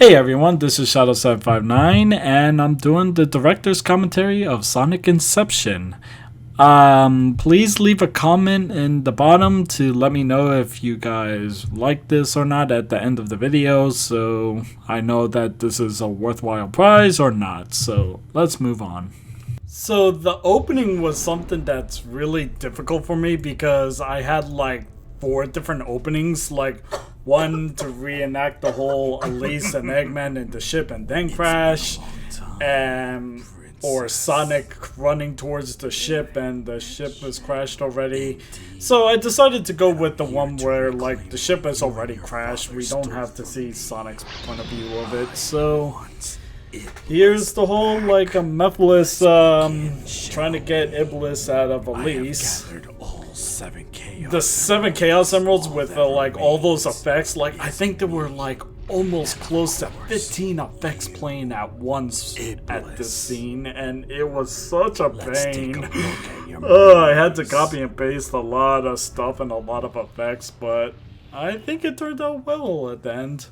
Hey everyone, this is Shadow759 and I'm doing the director's commentary of Sonic Inception. Please leave a comment in the bottom to let me know if you guys like this or not at the end of the video, so I know that this is a worthwhile prize or not. So let's move on. So the opening was something that's really difficult for me because I had like 4 different openings, like one to reenact the whole Elise and Eggman in the ship and then crash, or Sonic running towards the ship and the ship was crashed already. So I decided to go with the one where like the ship has already crashed. We don't have to see Sonic's point of view of it. So here's the whole like Mephiles trying to get Iblis out of Elise. The 7 Chaos Emeralds with like all those effects, like I think there were like almost close to 15 effects playing at once at this scene, and it was such a pain. I had to copy and paste a lot of stuff and a lot of effects, but I think it turned out well at the end.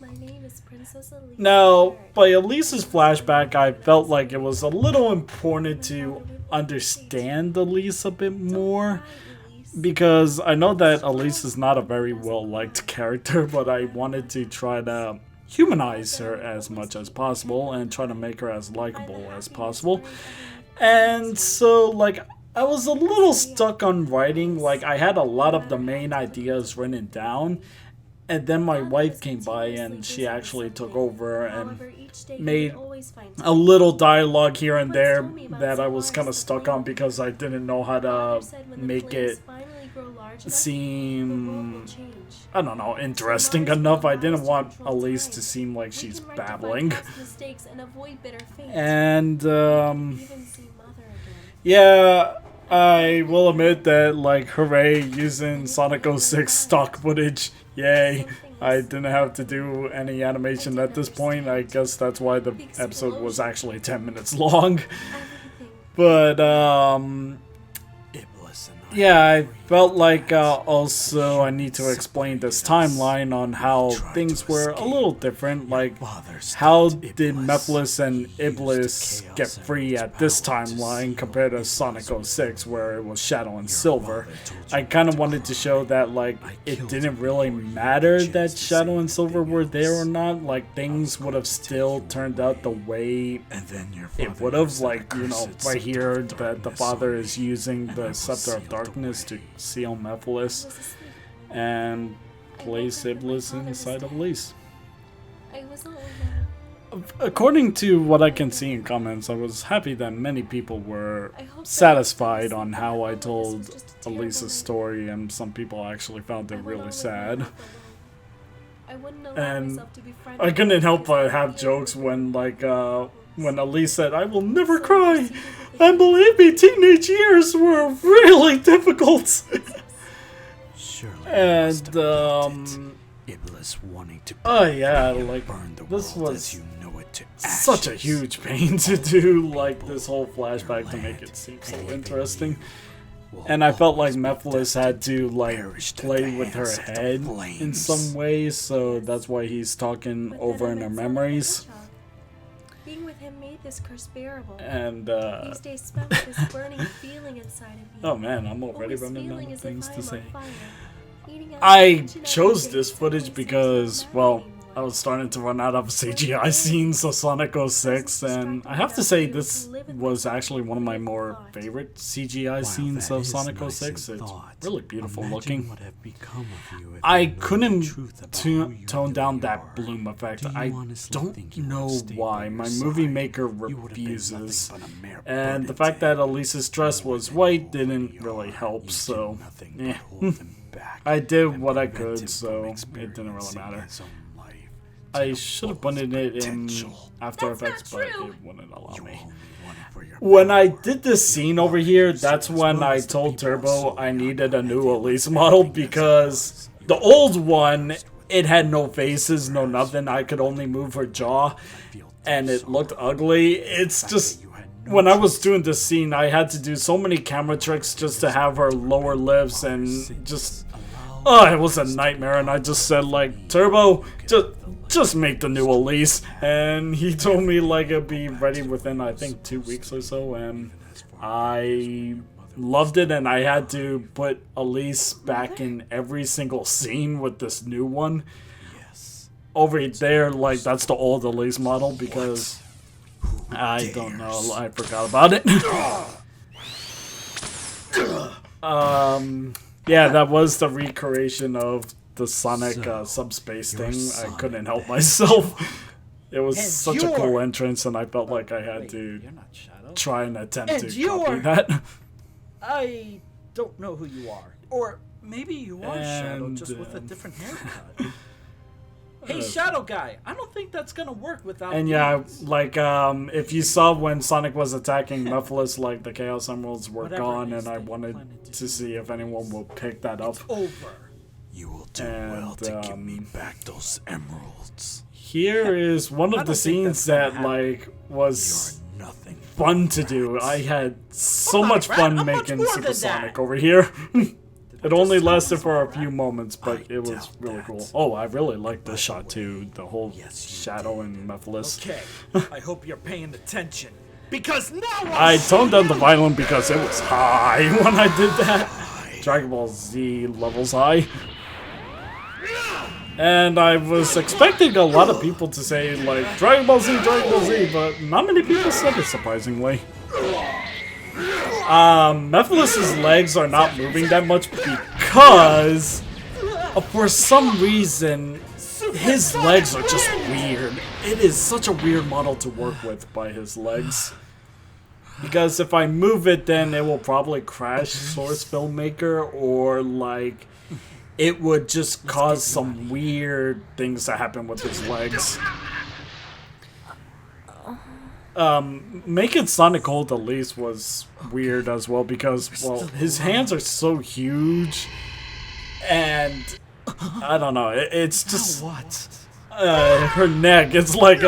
My name is Princess Elise. Now, by Elise's flashback, I felt like it was a little important to understand Elise a bit more, because I know that Elise is not a very well-liked character, but I wanted to try to humanize her as much as possible and try to make her as likable as possible. And so, like, I was a little stuck on writing. Like, I had a lot of the main ideas written down, and then my wife came by and she actually took over and made a little dialogue here and there that I was kind of stuck on because I didn't know how to make it seem, I don't know, interesting enough. I didn't want Elise to seem like she's babbling. And, yeah, I will admit that, like, hooray, using Sonic 06 stock footage. Yay. I didn't have to do any animation at this point. I guess that's why the episode was actually 10 minutes long. But, yeah, I felt like also I need to explain this timeline on how things were a little different. Like, how did Mephiles and Iblis get free at this timeline compared to Sonic 06 where it was Shadow and Silver? I kind of wanted to show that, like, it didn't really matter that Shadow and Silver were there or not. Like, things would have still turned out the way it would have. Like, you know, right here that the father is using the Scepter of Darkness to seal Mephiles and place Iblis inside of Elise. According to what I can see in comments, I was happy that many people were satisfied on how I told Elise's story, and some people actually found it really sad. And I couldn't help but have jokes when, like, when Elise said, "I will never cry, and believe me, teenage years were really difficult." And, Iblis wanting to oh yeah, like, this was such a huge pain to do, like, this whole flashback to make it seem so interesting. And I felt like Mephiles had to, like, play with her head in some ways, so that's why he's talking over in her memories. Being with him made this curse bearable. And, these days spent with this burning feeling inside of you. Oh man, I'm already running out of things to say. I I chose this footage because, well, I was starting to run out of CGI scenes of Sonic 06, and I have to say this was actually one of my more favorite CGI scenes of Sonic 06. It's really beautiful looking. I couldn't tone down that bloom effect. I don't know why. My movie maker refuses. And the fact that Elise's dress was white didn't really help, so yeah. I did what I could, so it didn't really matter. I should have put it in After Effects, but it wouldn't allow me. When I did this scene over here, that's when I told Turbo I needed a new Elise model, because the old one, it had no faces, no nothing. I could only move her jaw, and it looked ugly. It's just, when I was doing this scene, I had to do so many camera tricks just to have her lower lips and just Oh, it was a nightmare, and I just said, like, Turbo, just make the new Elise. And he told me, like, it'd be ready within, I think, 2 weeks or so, and I loved it, and I had to put Elise back in every single scene with this new one. Over there, like, that's the old Elise model, because I don't know, I forgot about it. Yeah, that was the recreation of the Sonic subspace thing. I couldn't help myself. It was such a cool entrance, and I felt like I had to try and attempt to copy that. I don't know who you are. Or maybe you are Shadow, just with a different haircut. Hey, Shadow Guy, I don't think that's gonna work without. And yeah, like if you saw when Sonic was attacking Mephiles, like the Chaos Emeralds were gone, and I wanted to see if anyone will pick that up. Over. You will do well to give me back those emeralds. Here is one of the scenes that like was fun to do. I had so much fun making Super Sonic over here. It only lasted for a few moments, but it was really cool. Oh, I really like this shot too. The whole Shadow and Mephiles. Okay, I hope you're paying attention. Because now I toned down the violin because it was high when I did that. Dragon Ball Z levels high. And I was expecting a lot of people to say, like, Dragon Ball Z, but not many people said it, surprisingly. Mephiles' legs are not moving that much because, for some reason, his legs are just weird. It is such a weird model to work with by his legs. Because if I move it, then it will probably crash Source Filmmaker, or, like, it would just cause some weird things to happen with his legs. Making Sonic hold Elise was weird as well because, well, his hands are so huge, and I don't know, it's just her neck. It's like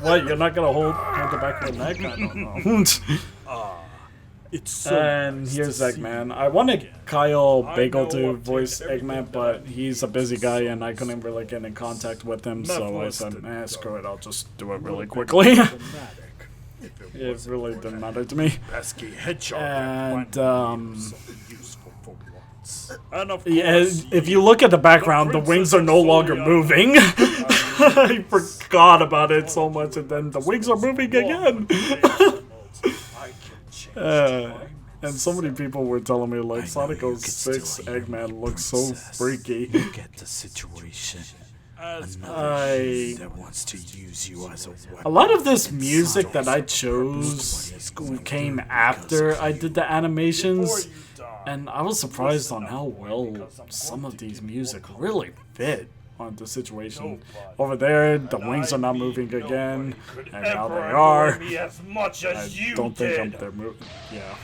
what? You're not gonna hold the back of her neck? I don't know. It's so and here's Eggman. I wanted Kyle Bagel to voice Eggman, but he's a busy guy and I couldn't really get in contact with him, so I said, screw it, I'll just do it really quickly. It really didn't matter to me. And yeah, if you look at the background, the wings are no longer moving. I forgot about it so much, and then the wings are moving again. And so many people were telling me, like, Sonic 06 Eggman looks so freaky. Get the situation. That wants to use you as a lot of this music that I chose came after I did the animations, and I was surprised on how well some of these music really fit on the situation. Over there, the wings are not moving again, and now they are. I don't think I'm there moving. Yeah.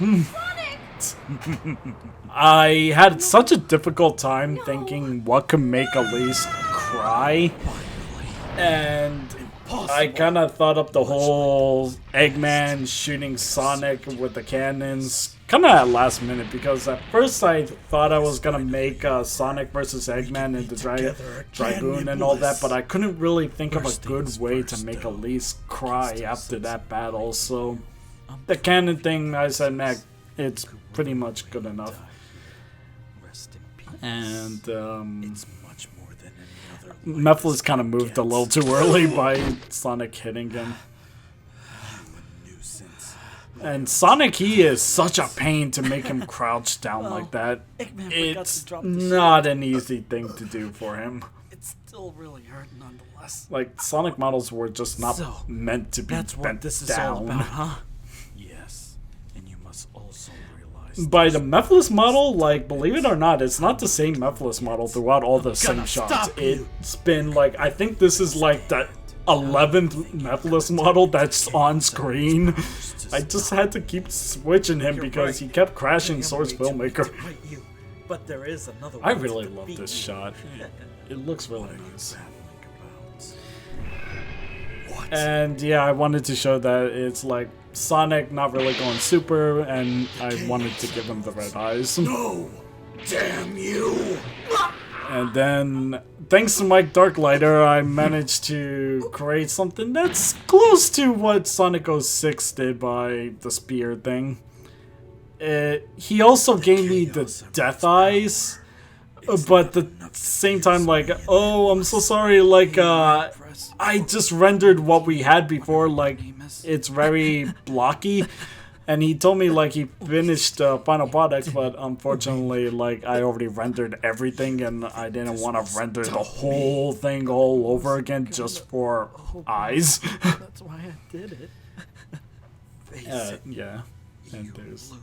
I had such a difficult time thinking what could make Elise cry, and I kind of thought up the whole Eggman shooting Sonic with the cannons kind of at last minute, because at first I thought I was gonna make Sonic versus Eggman and the Dragoon and all that, but I couldn't really think of a good way to make Elise cry after that battle, so the cannon thing, I said, nah, it's pretty much good enough. And Mephiles kind of moved a little too early by Sonic hitting him. And Sonic, he is such a pain to make him crouch down like that. It's not an easy thing to do for him. It's still really hurt nonetheless. Like, Sonic models were just not meant to be bent down. That's what this is all about, huh? Yes, and you must also realize. By the Mephiles model, like, believe it or not, it's not the same Mephiles model throughout all the same shots. It's been, like, I think this is, like, the 11th Mephiles model that's on screen. I just had to keep switching him because he kept crashing Source Filmmaker. But there is another I really love this shot. It looks really nice. And yeah, I wanted to show that it's like Sonic not really going super, and I wanted to give him the red eyes. No! Damn you! And then, thanks to Mike Darklighter, I managed to create something that's close to what Sonic 06 did by the spear thing. He also gave me the death eyes, but at the same time, like, oh, I'm so sorry, like, I just rendered what we had before, like, it's very blocky. And he told me, like, he finished the final product, but unfortunately, like, I already rendered everything, and I didn't want to render the whole thing all over again just for eyes. That's why I did it. Yeah. And there's...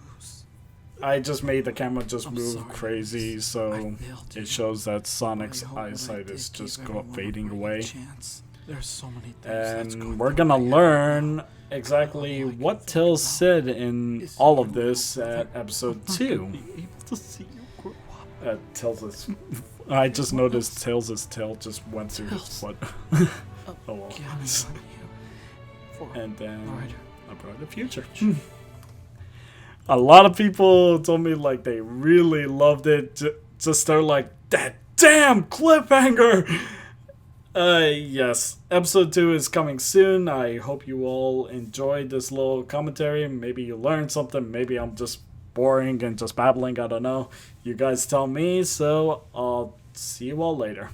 I just made the camera just move crazy, so it shows that Sonic's eyesight is just fading away. There's so many things And we're gonna learn exactly what Tails said in all of this at episode 2. Tails' I just noticed Tails' tail just went through his foot. Oh well. And then a brighter future. A lot of people told me like they really loved it. Just they're like, that damn cliffhanger! Yes, episode 2 is coming soon. I hope you all enjoyed this little commentary. Maybe you learned something. Maybe I'm just boring and just babbling. I don't know. You guys tell me, so I'll see you all later.